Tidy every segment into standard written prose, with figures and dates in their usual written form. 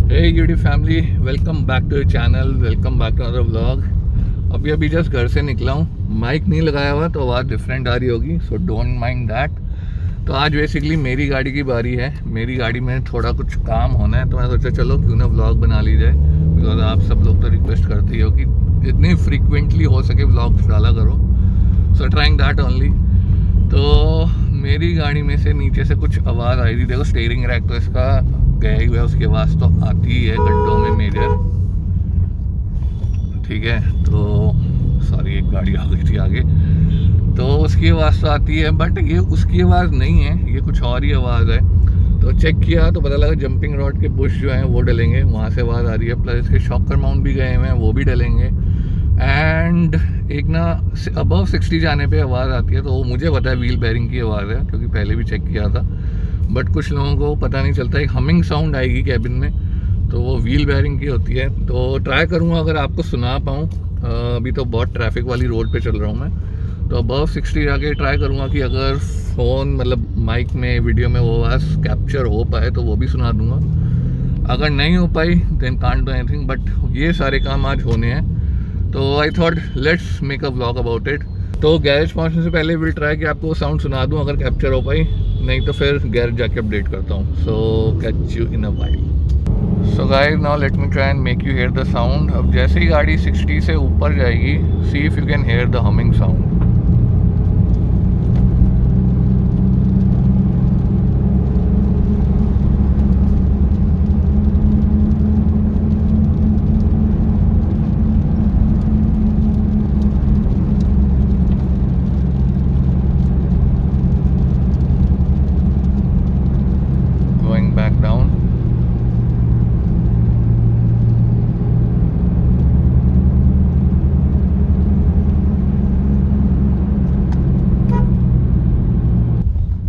हे यूडी family, welcome back to channel, welcome back to other vlog. अभी just घर से निकला हूँ। माइक नहीं लगाया हुआ तो आवाज़ डिफरेंट आ रही होगी, सो डोंट माइंड दैट। तो आज बेसिकली मेरी गाड़ी की बारी है। मेरी गाड़ी में थोड़ा कुछ काम होना है, तो मैं सोचा चलो क्यों ना व्लॉग बना ली जाए। बिकॉज आप सब लोग तो रिक्वेस्ट करते ही हो कि जितनी फ्रीक्वेंटली हो सके व्लॉग्स डाला करो, सो ट्राइंग दैट ओनली। तो मेरी गाड़ी में से नीचे से कुछ आवाज़ आई थी। देखो स्टीयरिंग रैक तो इसका गया ही हुआ है, उसकी आवाज़ तो आती ही है गड्ढों में मेजर। ठीक है, तो सॉरी एक गाड़ी आ गई थी आगे, तो उसकी आवाज़ तो आती है, बट ये उसकी आवाज़ नहीं है, ये कुछ और ही आवाज़ है। तो चेक किया तो पता लगा जंपिंग रॉड के बुश जो हैं वो डलेंगे, वहाँ से आवाज़ आ रही है। प्लस इसके शॉकर माउंट भी गए हुए हैं, वो भी डलेंगे। एंड एक ना अबव 60 जाने पे आवाज़ आती है, तो वो मुझे पता है व्हील बेयरिंग की आवाज़ है, क्योंकि पहले भी चेक किया था। बट कुछ लोगों को पता नहीं चलता, एक हमिंग साउंड आएगी कैबिन में, तो वो व्हील बेयरिंग की होती है। तो ट्राई करूँगा अगर आपको सुना पाऊँ। अभी तो बहुत ट्रैफिक वाली रोड पे चल रहा हूँ मैं, तो अबव 60 जाके ट्राई करूँगा कि अगर फ़ोन मतलब माइक में वीडियो में वो आवाज़ कैप्चर हो पाए तो वो भी सुना दूँगा। अगर नहीं हो पाई then can't do anything, but ये सारे काम आज होने हैं। तो I thought let's make a vlog about it. तो गैरेज पहुंचने से पहले विल ट्राई कि आपको वो साउंड सुना दूं अगर कैप्चर हो पाई, नहीं तो फिर गैरेज जाके अपडेट करता हूं। So catch you in a while. So guys, now let me try and make you hear the sound. अब जैसे ही गाड़ी 60 से ऊपर जाएगी, see if you can hear the humming sound. Going back down.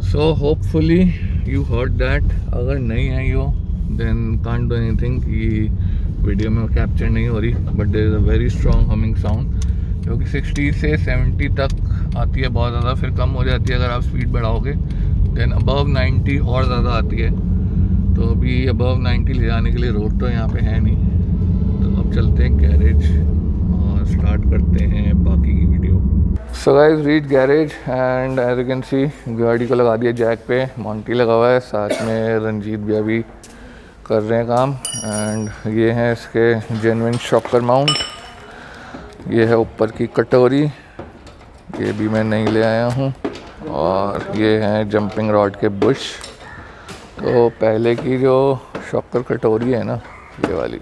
So hopefully you heard that. अगर नहीं आई हो then can't do anything कि वीडियो में कैप्चर नहीं हो रही, but there is a very strong humming sound, क्योंकि 60 से 70 तक आती है बहुत ज़्यादा, फिर कम हो जाती है अगर आप स्पीड बढ़ाओगे। देन अबव 90 और ज़्यादा आती है। तो अभी अबव 90 ले जाने के लिए रोड तो यहाँ पे है नहीं, तो अब चलते हैं गैरेज और स्टार्ट करते हैं बाकी की video. So guys, reach garage and as you can see गाड़ी को लगा दिया जैक पे, मॉन्टी लगा हुआ है, साथ में रंजीत भी अभी कर रहे हैं काम। एंड ये है इसके जेन्युइन शॉकर माउंट, ये है ऊपर की कटोरी, ये भी मैं नहीं ले आया हूँ, और ये है जंपिंग रॉड के बुश। तो पहले की जो शॉकर कटोरी है ना, ये वाली,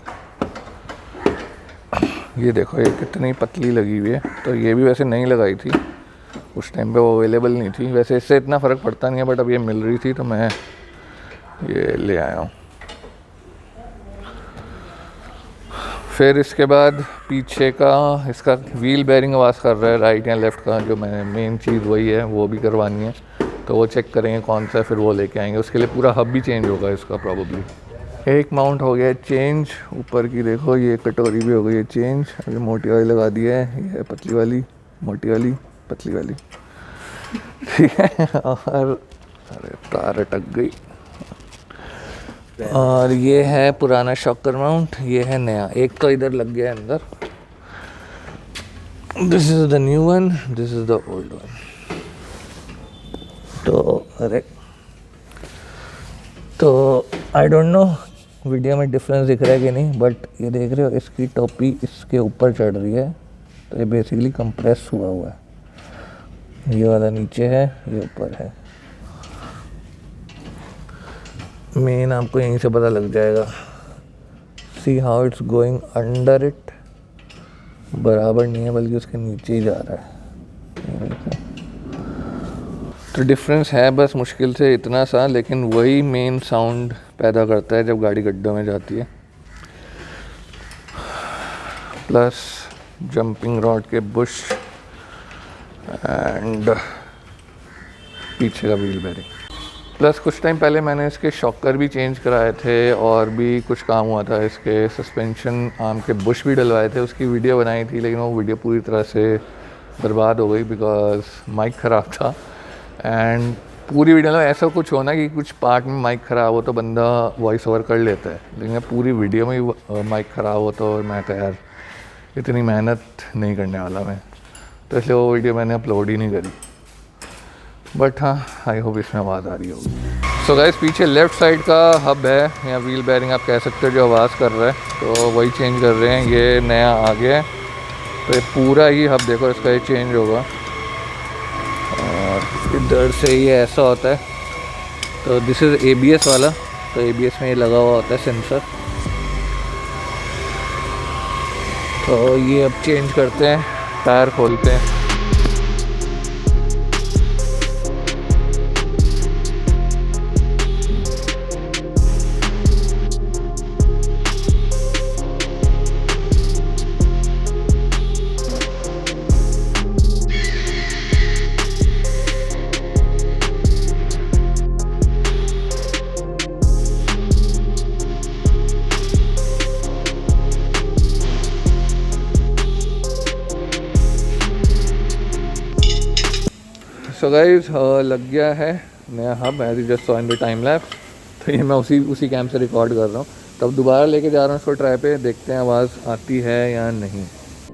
ये देखो ये कितनी पतली लगी हुई है। तो ये भी वैसे नहीं लगाई थी उस टाइम पे, वो अवेलेबल नहीं थी। वैसे इससे इतना फ़र्क पड़ता नहीं है, बट अब ये मिल रही थी तो मैं ये ले आया हूँ। फिर इसके बाद पीछे का इसका व्हील बेयरिंग आवाज़ कर रहा है, राइट या लेफ़्ट का, जो मैं मेन चीज़ वही है, वो भी करवानी है। तो वो चेक करेंगे कौन सा है, फिर वो लेके आएंगे। उसके लिए पूरा हब भी चेंज होगा इसका प्रॉबली। एक माउंट हो गया चेंज, ऊपर की देखो ये कटोरी भी हो गई है चेंज। अभी मोटी वाली लगा दी है, ये है पतली वाली, मोटी वाली, पतली वाली। ठीक है, और अरे तार अटक गई। और ये है पुराना शॉकर माउंट, ये है नया, एक तो इधर लग गया है अंदर। This is the new one, this is the old one. तो अरे तो आई डोंट नो वीडियो में डिफरेंस दिख रहा है कि नहीं, बट ये देख रहे हो इसकी टोपी इसके ऊपर चढ़ रही है, तो ये बेसिकली कंप्रेस हुआ हुआ है। ये वाला नीचे है, ये ऊपर है। मेन आपको यहीं से पता लग जाएगा। See how it's going under it, बराबर नहीं है बल्कि उसके नीचे ही जा रहा है। तो डिफरेंस है बस मुश्किल से इतना सा, लेकिन वही मेन साउंड पैदा करता है जब गाड़ी गड्ढों में जाती है। प्लस जंपिंग रॉड के बुश एंड पीछे का व्हील बेयरिंग। प्लस कुछ टाइम पहले मैंने इसके शॉकर भी चेंज कराए थे, और भी कुछ काम हुआ था। इसके सस्पेंशन आर्म के बुश भी डलवाए थे, उसकी वीडियो बनाई थी, लेकिन वो वीडियो पूरी तरह से बर्बाद हो गई बिकॉज माइक ख़राब था। एंड पूरी वीडियो में ऐसा कुछ हो ना कि कुछ पार्ट में माइक ख़राब हो तो बंदा वॉइस ओवर कर लेता है, लेकिन पूरी वीडियो में ही माइक ख़राब हो तो मैं कहा यार इतनी मेहनत नहीं करने वाला मैं, तो इसलिए वो वीडियो मैंने अपलोड ही नहीं करी। बट हाँ, आई होप इसमें आवाज़ आ रही होगी। सो गाइस, पीछे लेफ़्ट साइड का हब है या व्हील बेयरिंग आप कह सकते हो, जो आवाज़ कर रहा है, तो वही चेंज कर रहे हैं। ये नया आ गया है, तो ये पूरा ही हब देखो इसका ये चेंज होगा। और इधर से ये ऐसा होता है, तो दिस इज़ ABS वाला, तो ABS में ये लगा हुआ होता है सेंसर। तो ये अब चेंज करते हैं, टायर खोलते हैं। सो गाइस, लग गया है नया hub, as you just saw in the time lapse. तो ये मैं उसी कैम से रिकॉर्ड कर रहा हूँ। तब दोबारा लेके जा रहा हूँ इसको ट्राई पे, देखते हैं आवाज़ आती है या नहीं।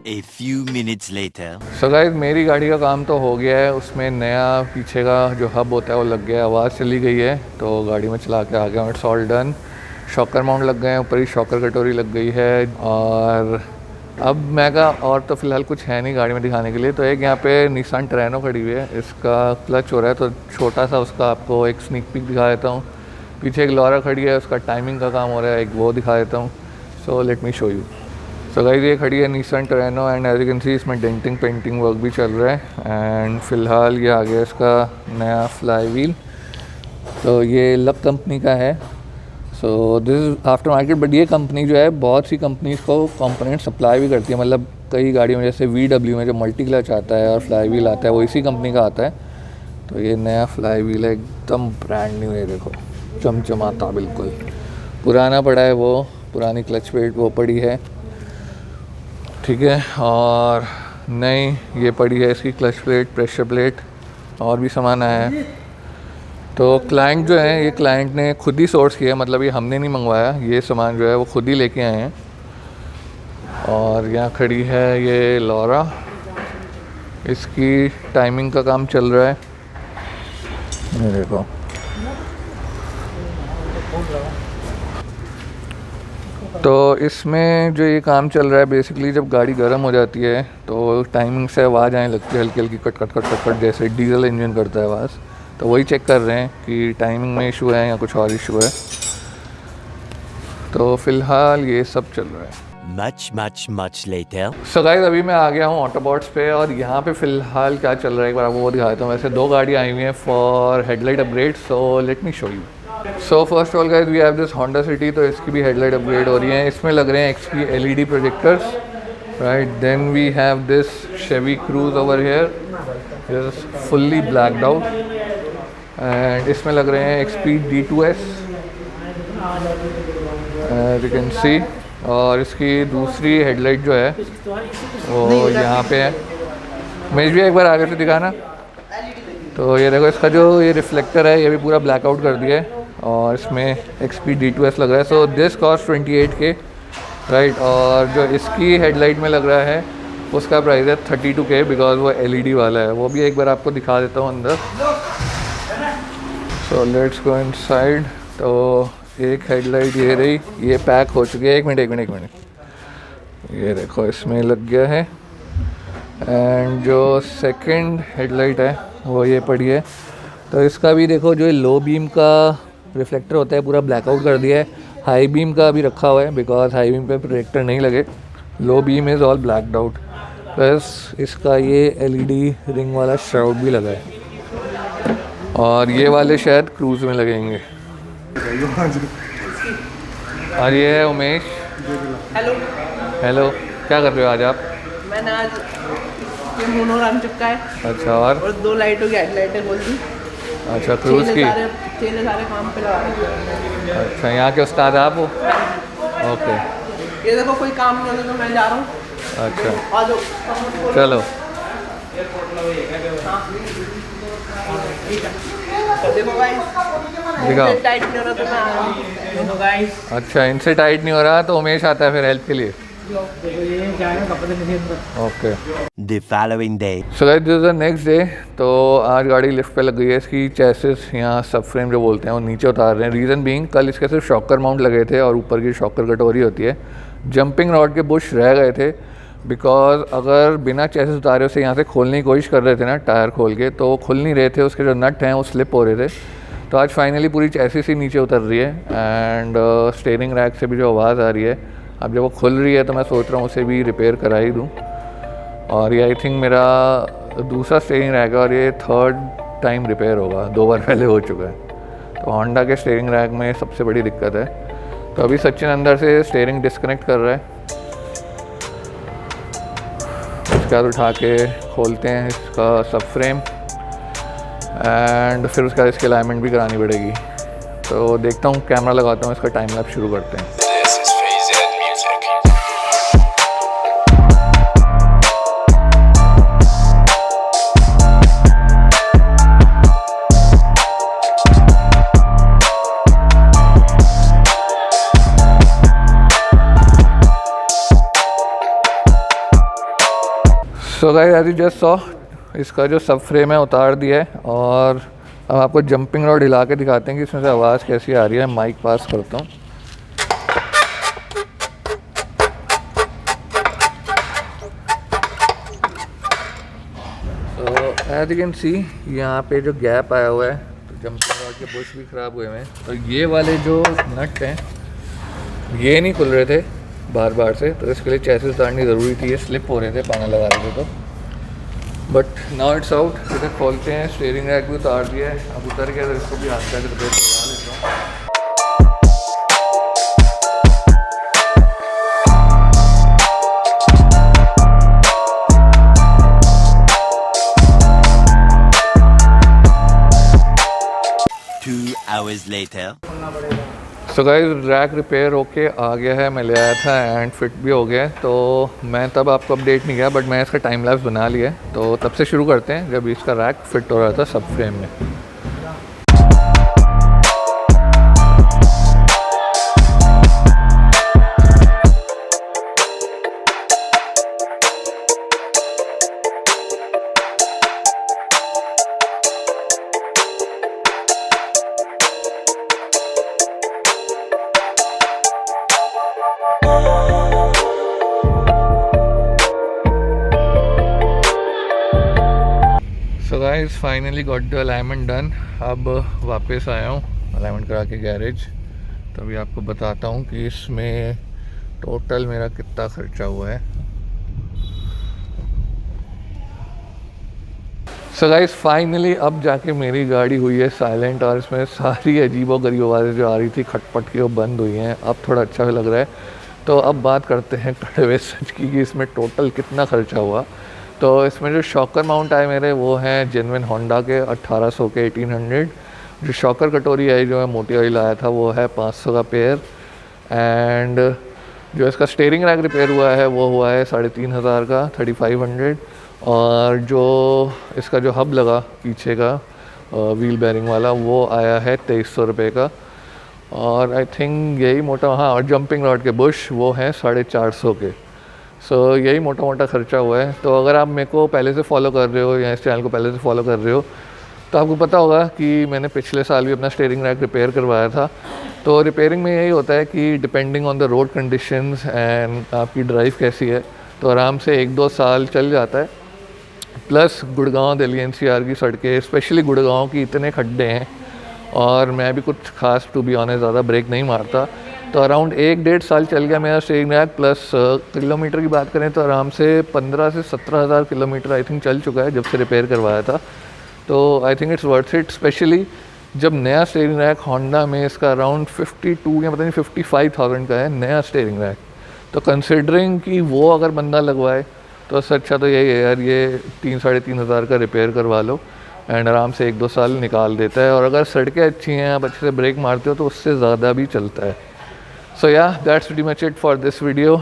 A few minutes later. So guys, मेरी गाड़ी का काम तो हो गया है, उसमें नया पीछे का जो हब होता है वो लग गया है, आवाज़ चली गई है, तो गाड़ी में चला के आ गया हूँ। It's all done. Shocker mount लग गए हैं, ऊपर ही शॉकर कटोरी लग गई है। और अब मैं का और तो फ़िलहाल कुछ है नहीं गाड़ी में दिखाने के लिए। तो एक यहाँ पे निसान टरेनो खड़ी हुई है, इसका क्लच हो रहा है, तो छोटा सा उसका आपको एक स्नीक पिक दिखा देता हूँ। पीछे एक लॉरा खड़ी है, उसका टाइमिंग का काम हो रहा है, एक वो दिखा देता हूँ। So let me show you. So guys, ये खड़ी है Nissan Trueno and as you can see इसमें डेंटिंग पेंटिंग वर्क भी चल रहा है। एंड फ़िलहाल ये आ गया इसका नया फ्लाई व्हील, तो ये लक कंपनी का है। So this is after market, but ये कंपनी जो है बहुत सी कंपनीज़ को कंपोनेंट सप्लाई भी करती है। मतलब कई गाड़ियों में जैसे VW में जो मल्टी क्लच आता है और फ्लाई व्हील आता है, वो इसी कंपनी का आता है। तो ये नया फ्लाई व्हील है, एकदम ब्रांड न्यू है, देखो चमचमाता बिल्कुल। पुराना पड़ा है, वो पुरानी क्लच प्लेट वो पड़ी है, ठीक है। और नई ये पड़ी है इसकी क्लच प्लेट, प्रेशर प्लेट, और भी सामान आया है। तो क्लाइंट जो है, ये क्लाइंट ने खुद ही सोर्स किया, मतलब ये हमने नहीं मंगवाया, ये सामान जो है वो खुद ही लेके आए हैं। और यहाँ खड़ी है ये लॉरा, इसकी टाइमिंग का काम चल रहा है, ये देखो। तो इसमें जो ये काम चल रहा है, बेसिकली जब गाड़ी गर्म हो जाती है तो टाइमिंग से आवाज़ आने लगती है, हल्की हल्की cut cut cut cut cut, जैसे डीजल इंजन करता है आवाज़। तो वही चेक कर रहे हैं कि टाइमिंग में इशू है या कुछ और इशू है। तो फ़िलहाल ये सब चल रहा है। Much later. सो गाइस, अभी मैं आ गया हूँ ऑटोबॉट्स पे, और यहाँ पे फ़िलहाल क्या चल रहा है एक बार आपको वो दिखा देता हूँ। वैसे 2 गाड़ी आई हुई हैं for headlight upgrade, so let me show you. So first all guys, we have this Honda City, तो इसकी भी हेडलाइट अपग्रेड हो रही है। इसमें लग रहे हैं XP LED projectors, right. Then we have this Chevy Cruze over here, is fully blacked out, and इसमें लग रहे हैं XP D2S, as you can see. और इसकी दूसरी हेडलाइट जो है वो यहाँ पे है। मेज भी एक बार आगे से दिखाना। तो ये देखो, इसका जो ये रिफ्लेक्टर है ये भी पूरा ब्लैकआउट कर दिया है, और इसमें XP D2S लग रहा है। So this cost 28K, right. और जो इसकी हेडलाइट में लग रहा है उसका प्राइस है 32K, बिकॉज वो LED वाला है। वो भी एक बार आपको दिखा देता हूँ अंदर। So let's go inside. तो एक हेडलाइट ये रही, ये पैक हो चुकी है। एक मिनट, ये देखो इसमें लग गया है। एंड जो सेकंड हेडलाइट है वो ये पड़ी है, तो इसका भी देखो, जो लो बीम का रिफ्लेक्टर होता है पूरा ब्लैकआउट कर दिया है। हाई बीम का भी रखा हुआ है, बिकॉज हाई बीम पे प्रोजेक्टर नहीं लगे। Low beam is all blacked out, plus इसका ये LED रिंग वाला श्राउड भी लगा है, और ये वाले शायद क्रूज़ में लगेंगे। और ये है उमेश। हेलो, क्या कर रहे हो आज आप? मैंने आज ये मोनो रन चिपका है। अच्छा, और 2 लाइटों की हेडलाइटें खोल दी। अच्छा, क्रूज़ की। चेले सारे काम पे लगा रखे। अच्छा, यहाँ के उस्ताद आप हो? ओके। ये देखो, कोई काम नहीं होता तो मैं जा रहा हूँ। अच्छा, आ जाओ, चलो। ठीक है। देखो गाइस, दिखाओ। टाइट नहीं हो रहा तो मैं आ रहा हूँ। देखो गाइस, अच्छा, इनसे टाइट नहीं हो रहा तो उमेश आता है फिर हेल्प के लिए। देखो ये जाएगा कपड़े नहीं अंदर। Okay, The following day. So guys this is the next day. तो आज गाड़ी लिफ्ट पे लग गई है। इसकी चेसिस यहाँ सब फ्रेम जो बोलते हैं वो नीचे उतार रहे हैं। रीज़न बीइंग कल इसके सिर्फ शॉकर माउंट लगे थे और ऊपर की शॉकर कटोरी होती है। जंपिंग रॉड के बुश रह गए थे बिकॉज अगर बिना चेसिस उतारे उसे यहाँ से खोलने की कोशिश कर रहे थे ना, टायर खोल के, तो वो खुल नहीं रहे थे। उसके जो नट हैं वो स्लिप हो रहे थे। तो आज फाइनली पूरी चेसिस ही नीचे उतर रही है एंड स्टीयरिंग रैक से भी जो आवाज़ आ रही है, अब जब वो खुल रही है तो मैं सोच रहा हूँ उसे भी रिपेयर करा ही दूँ। और ये आई थिंक मेरा दूसरा स्टीयरिंग रैक है और ये थर्ड टाइम रिपेयर होगा, 2 बार पहले हो चुका है। तो होंडा के स्टीयरिंग रैक में सबसे बड़ी दिक्कत है। तो अभी सचिन अंदर से स्टीयरिंग डिस्कनेक्ट कर रहा है। उसके बाद उठा के खोलते हैं इसका सब फ्रेम एंड फिर उसके बाद इसकी अलाइनमेंट भी करानी पड़ेगी। तो देखता हूँ, कैमरा लगाता हूँ, इसका टाइम लैप्स शुरू करते हैं। This is Phase Ed Music. So guys as you just saw, इसका जो सब फ्रेम है उतार दिया है और अब आपको जंपिंग रॉड हिला के दिखाते हैं कि इसमें से आवाज़ कैसी आ रही है। माइक पास करता हूँ। तो एज यू कैन सी यहाँ पे जो गैप आया हुआ है, तो जंपिंग रॉड के बुश भी ख़राब हुए हैं। तो ये वाले जो नट हैं ये नहीं खुल रहे थे बार बार से, तो इसके लिए चेसिस उतारनी ज़रूरी थी। ये स्लिप हो रहे थे पाना लगा रहे थे तो, बट नाउ इट्स आउट। इधर खोलते हैं, स्टीयरिंग रैक भी उतार दिया है। अब उतर गया तो इसको भी हाथ से रिपेयर करवा लेता हूँ। Hours later. So guys rack repair होके आ गया है। मैं ले आया था एंड फिट भी हो गया है। तो मैं तब आपको अपडेट नहीं किया, बट मैं इसका टाइम लैप्स बना लिया है। तो तब से शुरू करते हैं जब इसका रैक फिट हो रहा था सब फ्रेम में। So guys finally got the alignment done. अब वापस आया हूँ अलाइनमेंट करा के गैरेज। तो अभी आपको बताता हूँ कि इसमें टोटल मेरा कितना खर्चा हुआ है। सो गाइस फाइनली अब जाके मेरी गाड़ी हुई है साइलेंट और इसमें सारी अजीबोगरीब आवाज़ें जो आ रही थी खटपट की वो बंद हुई हैं। अब थोड़ा अच्छा लग रहा है। तो अब बात करते हैं कड़वे सच की कि इसमें टोटल कितना खर्चा हुआ। तो इसमें जो शॉकर माउंट आए मेरे वो हैं जेन्युइन होंडा के 1800 के 1800। जो शॉकर कटोरी आई जो मैं मोटी वाली लाया था वो है 500 का पेयर। एंड जो इसका स्टीयरिंग रैक रिपेयर हुआ है वो हुआ है 3500 का 3500। और जो इसका जो हब लगा पीछे का व्हील बेयरिंग वाला वो आया है 2300 रुपये का। और आई थिंक यही मोटा, हाँ, और जंपिंग रॉड के बुश वो हैं 450 के। सो यही मोटा मोटा खर्चा हुआ है। तो अगर आप मेरे को पहले से फॉलो कर रहे हो या इस चैनल को पहले से फॉलो कर रहे हो तो आपको पता होगा कि मैंने पिछले साल भी अपना स्टीयरिंग रैक रिपेयर करवाया था। तो रिपेयरिंग में यही होता है कि depending on the road conditions and आपकी ड्राइव कैसी है तो आराम से 1-2 साल चल जाता है। प्लस गुड़गांव दिल्ली एनसीआर की सड़कें, स्पेशली गुड़गांव की, इतने खड्डे हैं और मैं भी कुछ खास टू बी ऑनेस्ट ज़्यादा ब्रेक नहीं मारता। तो अराउंड 1-1.5 साल चल गया मेरा स्टीयरिंग रैक। प्लस किलोमीटर की बात करें तो आराम से 15 से 17 हज़ार किलोमीटर आई थिंक चल चुका है जब से रिपेयर करवाया था। तो I think it's worth it, specially जब नया स्टीयरिंग रैक होंडा में इसका अराउंड 52 या पता नहीं 55,000 का है नया स्टीयरिंग रैक। तो कंसिडरिंग कि वो अगर बंदा लगवाए तो उससे अच्छा तो यही है यार, ये 3-3.5 हज़ार का रिपेयर करवा लो एंड आराम से 1-2 साल निकाल देता है। और अगर सड़कें अच्छी हैं, आप अच्छे से ब्रेक मारते हो तो उससे ज़्यादा भी चलता है। So yeah that's pretty much it for this video.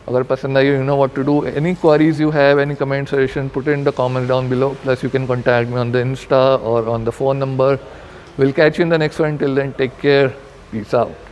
अगर पसंद आई, you know what to do. Any queries you have, any comment suggestion, put in the comments down below. Plus you can contact me on the Insta और on the phone number. We'll catch you in the next one. Till then, take care. Peace out.